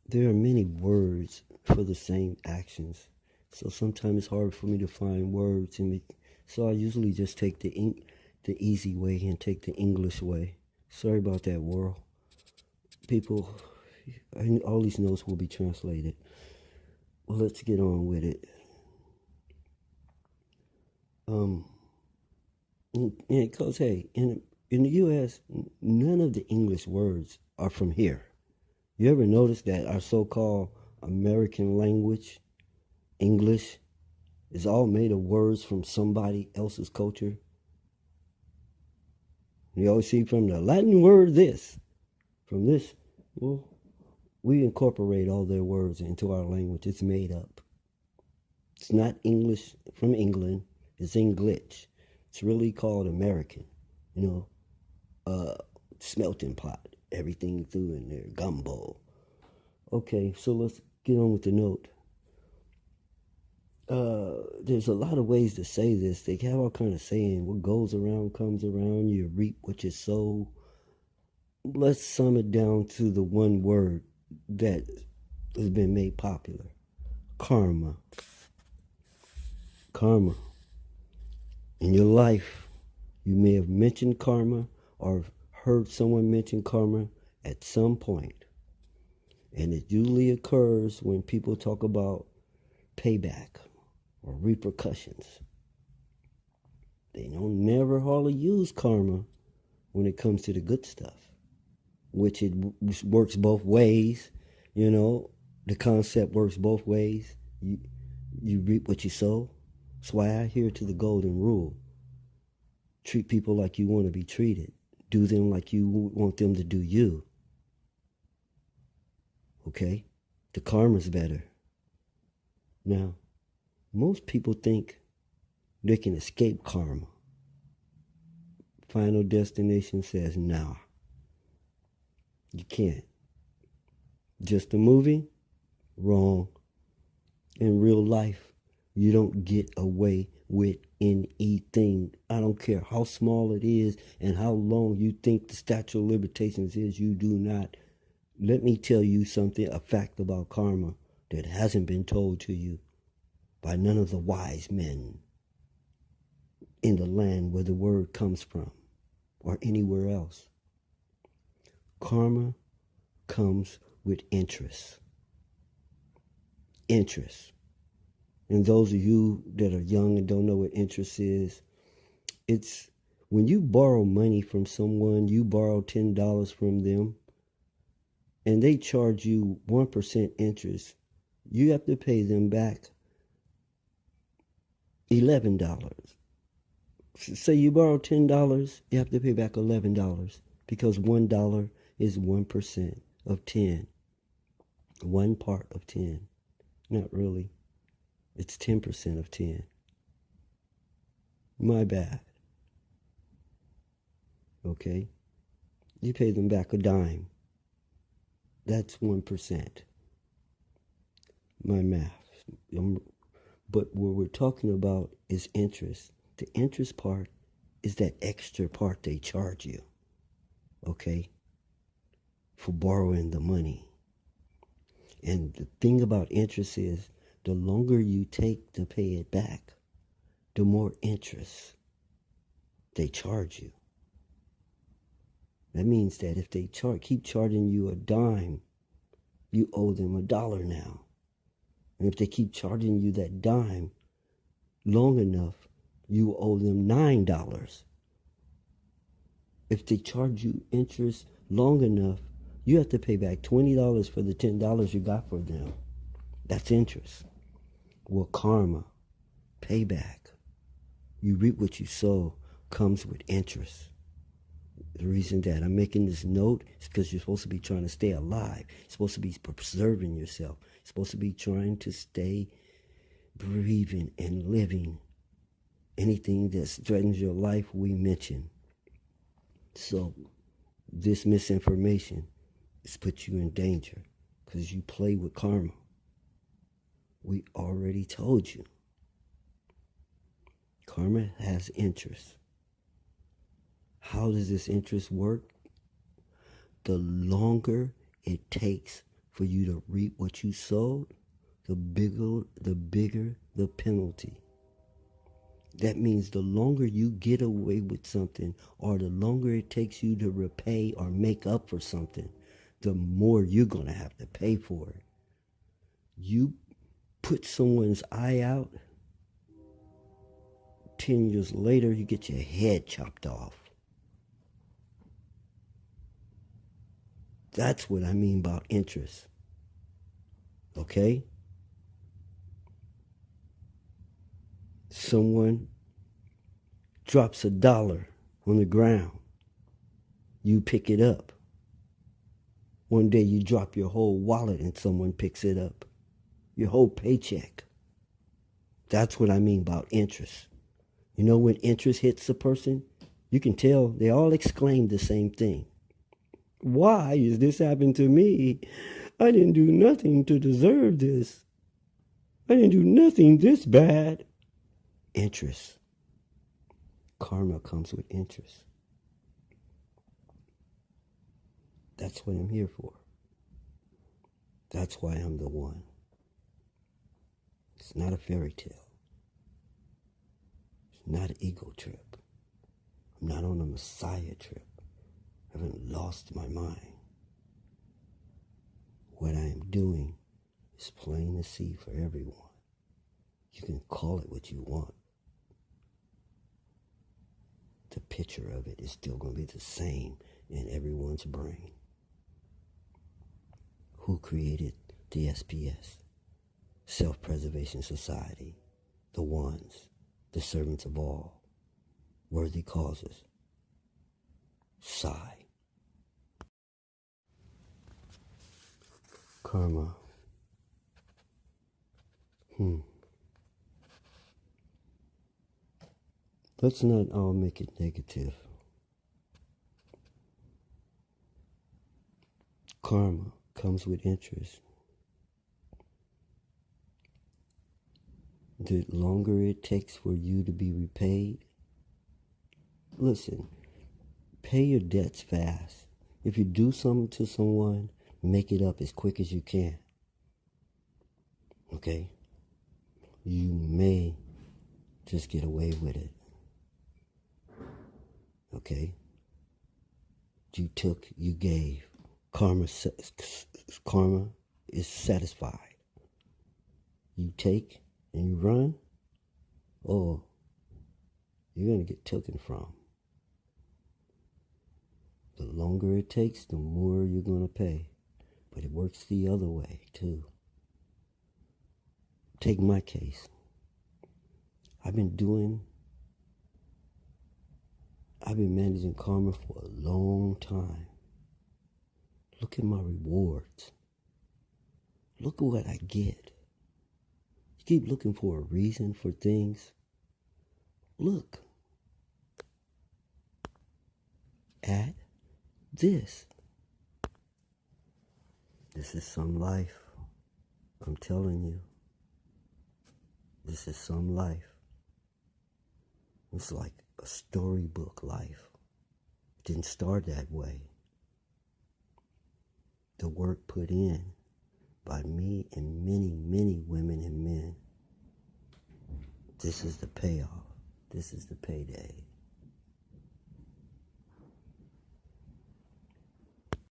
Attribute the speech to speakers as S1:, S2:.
S1: There are many words for the same actions. So sometimes it's hard for me to find words in me. So I usually just take the easy way and take the English way. Sorry about that, world. People, all these notes will be translated. Well, let's get on with it. Um, because hey, in the U.S., none of the English words are from here. You ever notice that our so-called American language, English, is all made of words from somebody else's culture? You always see from the Latin word this, from this. Well, we incorporate all their words into our language. It's made up. It's not English from England. It's English. It's really called American. You know, smelting pot. Everything through in there. Gumbo. Okay, so let's get on with the note. There's a lot of ways to say this. They have all kind of saying. What goes around comes around. You reap what you sow. Let's sum it down to the one word that has been made popular: karma. Karma. In your life, you may have mentioned karma or heard someone mention karma at some point. And it usually occurs when people talk about payback or repercussions. They don't never hardly use karma when it comes to the good stuff, which it works both ways. You know, the concept works both ways. You reap what you sow. That's why I adhere to the golden rule. Treat people like you want to be treated. Do them like you want them to do you. Okay? The karma's better. Now, most people think they can escape karma. Final Destination says, nah, you can't. Just a movie? Wrong. In real life, you don't get away with anything. I don't care how small it is and how long you think the statute of limitations is, you do not. Let me tell you something, a fact about karma that hasn't been told to you by none of the wise men in the land where the word comes from or anywhere else. Karma comes with interest. Interest. And those of you that are young and don't know what interest is, it's when you borrow money from someone, you borrow $10 from them, and they charge you 1% interest, you have to pay them back $11. Say you borrow $10, you have to pay back $11 because $1 is 1% of 10. One part of 10. Not really. It's 10% of 10. My bad. Okay? You pay them back a dime. That's 1%. My math. But what we're talking about is interest. The interest part is that extra part they charge you. Okay? For borrowing the money. And the thing about interest is, the longer you take to pay it back, the more interest they charge you. That means that if they keep charging you a dime, you owe them $1 now. And if they keep charging you that dime long enough, you owe them $9. If they charge you interest long enough, you have to pay back $20 for the $10 you got for them. That's interest. Well, karma, payback, you reap what you sow, comes with interest. The reason that I'm making this note is because you're supposed to be trying to stay alive. You're supposed to be preserving yourself. You're supposed to be trying to stay breathing and living. Anything that threatens your life, we mention. So this misinformation has put you in danger because you play with karma. We already told you. Karma has interest. How does this interest work? The longer it takes for you to reap what you sowed, the bigger the penalty. That means the longer you get away with something, or the longer it takes you to repay or make up for something, the more you're going to have to pay for it. You put someone's eye out, 10 years later, you get your head chopped off. That's what I mean about interest. Okay? Someone drops $1 on the ground. You pick it up. One day you drop your whole wallet and someone picks it up. Your whole paycheck. That's what I mean about interest. You know, when interest hits a person, you can tell they all exclaim the same thing. Why is this happening to me? I didn't do nothing to deserve this. I didn't do nothing this bad. Interest. Karma comes with interest. That's what I'm here for. That's why I'm the one. It's not a fairy tale. It's not an ego trip. I'm not on a Messiah trip. I haven't lost my mind. What I am doing is plain to see for everyone. You can call it what you want. The picture of it is still going to be the same in everyone's brain. Who created the SPS? Self-Preservation Society. The ones, the servants of all. Worthy causes. Sigh. Karma. Let's not all make it negative. Karma comes with interest. The longer it takes for you to be repaid, listen, pay your debts fast. If you do something to someone, make it up as quick as you can. Okay? You may just get away with it. Okay? You took, you gave. Karma is satisfied. You take and you run, oh, you're going to get taken from. The longer it takes, the more you're going to pay. But it works the other way, too. Take my case. I've been managing karma for a long time. Look at my rewards. Look at what I get. You keep looking for a reason for things. Look at this. This is some life. I'm telling you. This is some life. It's like a storybook life. It didn't start that way. The work put in by me and many, many women and men. This is the payoff. This is the payday.